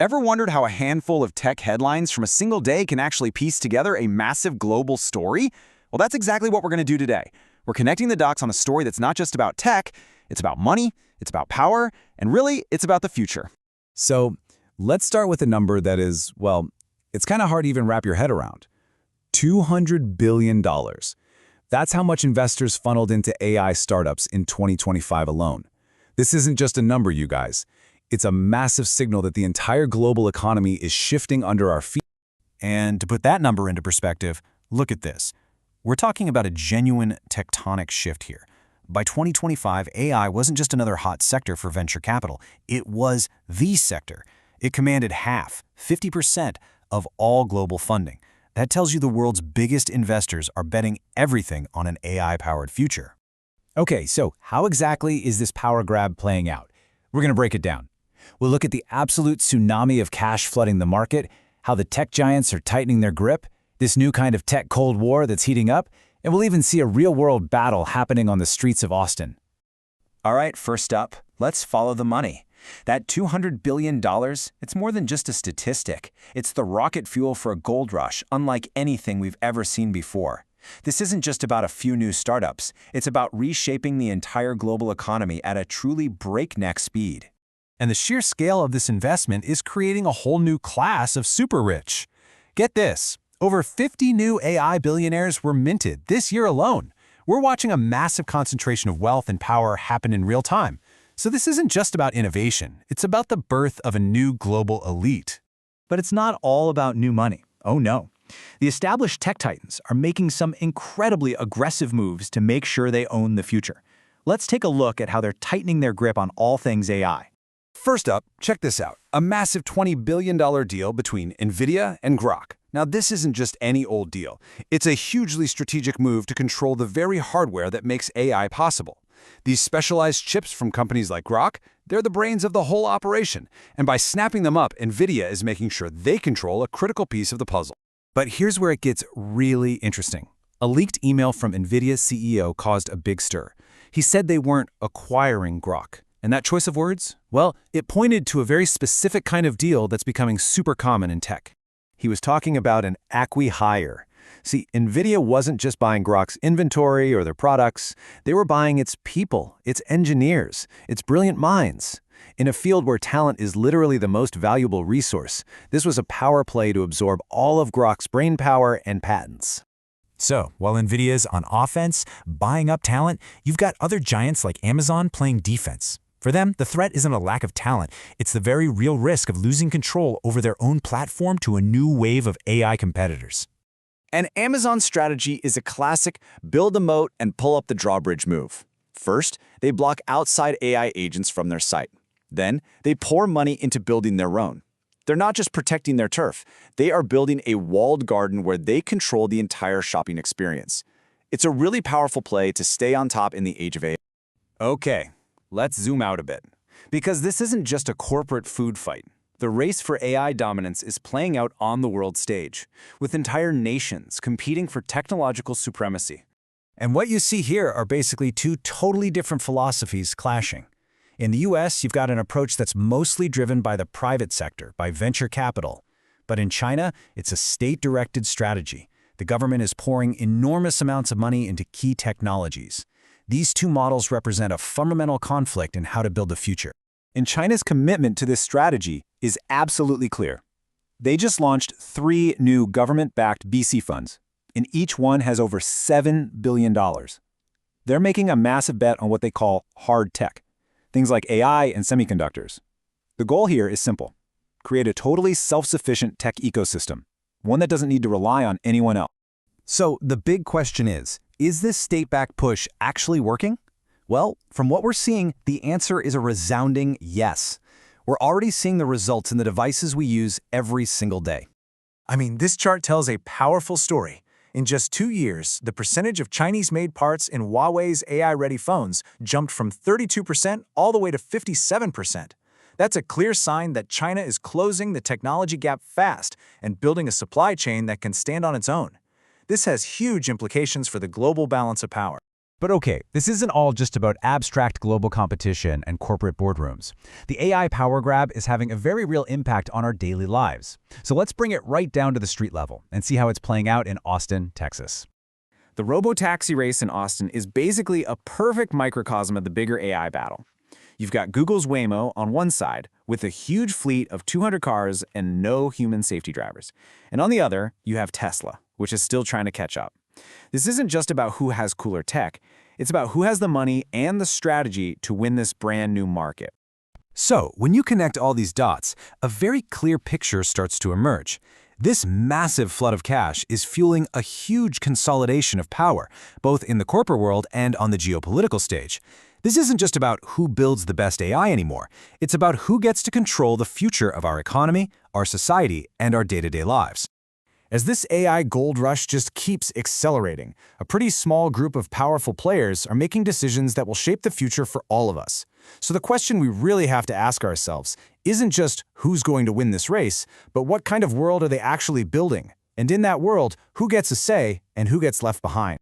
Ever wondered how a handful of tech headlines from a single day can actually piece together a massive global story? Well, that's exactly what we're going to do today. We're connecting the dots on a story that's not just about tech, it's about money, it's about power, and really, it's about the future. So let's start with a number that is, well, it's kind of hard to even wrap your head around. $200 billion. That's how much investors funneled into AI startups in 2025 alone. This isn't just a number, you guys. It's a massive signal that the entire global economy is shifting under our feet. And to put that number into perspective, look at this. We're talking about a genuine tectonic shift here. By 2025, AI wasn't just another hot sector for venture capital. It was the sector. It commanded 50% of all global funding. That tells you the world's biggest investors are betting everything on an AI-powered future. Okay, so how exactly is this power grab playing out? We're going to break it down. We'll look at the absolute tsunami of cash flooding the market, how the tech giants are tightening their grip, this new kind of tech Cold War that's heating up, and we'll even see a real-world battle happening on the streets of Austin. All right, first up, let's follow the money. That $200 billion, it's more than just a statistic. It's the rocket fuel for a gold rush, unlike anything we've ever seen before. This isn't just about a few new startups. It's about reshaping the entire global economy at a truly breakneck speed. And the sheer scale of this investment is creating a whole new class of super rich. Get this, over 50 new AI billionaires were minted this year alone. We're watching a massive concentration of wealth and power happen in real time. So this isn't just about innovation, it's about the birth of a new global elite. But it's not all about new money. Oh no. The established tech titans are making some incredibly aggressive moves to make sure they own the future. Let's take a look at how they're tightening their grip on all things AI. First up, check this out. A massive $20 billion deal between NVIDIA and Grok. Now, this isn't just any old deal. It's a hugely strategic move to control the very hardware that makes AI possible. These specialized chips from companies like Grok, they're the brains of the whole operation. And by snapping them up, NVIDIA is making sure they control a critical piece of the puzzle. But here's where it gets really interesting. A leaked email from NVIDIA's CEO caused a big stir. He said they weren't acquiring Grok. And that choice of words? Well, it pointed to a very specific kind of deal that's becoming super common in tech. He was talking about an acqui-hire. See, NVIDIA wasn't just buying Grok's inventory or their products. They were buying its people, its engineers, its brilliant minds. In a field where talent is literally the most valuable resource, this was a power play to absorb all of Grok's brainpower and patents. So, while NVIDIA's on offense, buying up talent, you've got other giants like Amazon playing defense. For them, the threat isn't a lack of talent, it's the very real risk of losing control over their own platform to a new wave of AI competitors. And Amazon's strategy is a classic build a moat and pull up the drawbridge move. First, they block outside AI agents from their site. Then, they pour money into building their own. They're not just protecting their turf, they are building a walled garden where they control the entire shopping experience. It's a really powerful play to stay on top in the age of AI. Okay, let's zoom out a bit. Because this isn't just a corporate food fight. The race for AI dominance is playing out on the world stage, with entire nations competing for technological supremacy. And what you see here are basically two totally different philosophies clashing. In the US, you've got an approach that's mostly driven by the private sector, by venture capital. But in China, it's a state-directed strategy. The government is pouring enormous amounts of money into key technologies. These two models represent a fundamental conflict in how to build the future. And China's commitment to this strategy is absolutely clear. They just launched 3 new government-backed VC funds, and each one has over $7 billion. They're making a massive bet on what they call hard tech, things like AI and semiconductors. The goal here is simple: create a totally self-sufficient tech ecosystem, one that doesn't need to rely on anyone else. So the big question is this state-backed push actually working? Well, from what we're seeing, the answer is a resounding yes. We're already seeing the results in the devices we use every single day. I mean, this chart tells a powerful story. In just 2 years, the percentage of Chinese-made parts in Huawei's AI-ready phones jumped from 32% all the way to 57%. That's a clear sign that China is closing the technology gap fast and building a supply chain that can stand on its own. This has huge implications for the global balance of power. But okay, this isn't all just about abstract global competition and corporate boardrooms. The AI power grab is having a very real impact on our daily lives. So let's bring it right down to the street level and see how it's playing out in Austin, Texas. The robotaxi race in Austin is basically a perfect microcosm of the bigger AI battle. You've got Google's Waymo on one side, with a huge fleet of 200 cars and no human safety drivers. And on the other, you have Tesla, which is still trying to catch up. This isn't just about who has cooler tech, it's about who has the money and the strategy to win this brand new market. So, when you connect all these dots, a very clear picture starts to emerge. This massive flood of cash is fueling a huge consolidation of power, both in the corporate world and on the geopolitical stage. This isn't just about who builds the best AI anymore. It's about who gets to control the future of our economy, our society, and our day-to-day lives. As this AI gold rush just keeps accelerating, a pretty small group of powerful players are making decisions that will shape the future for all of us. So the question we really have to ask ourselves isn't just who's going to win this race, but what kind of world are they actually building? And in that world, who gets a say and who gets left behind?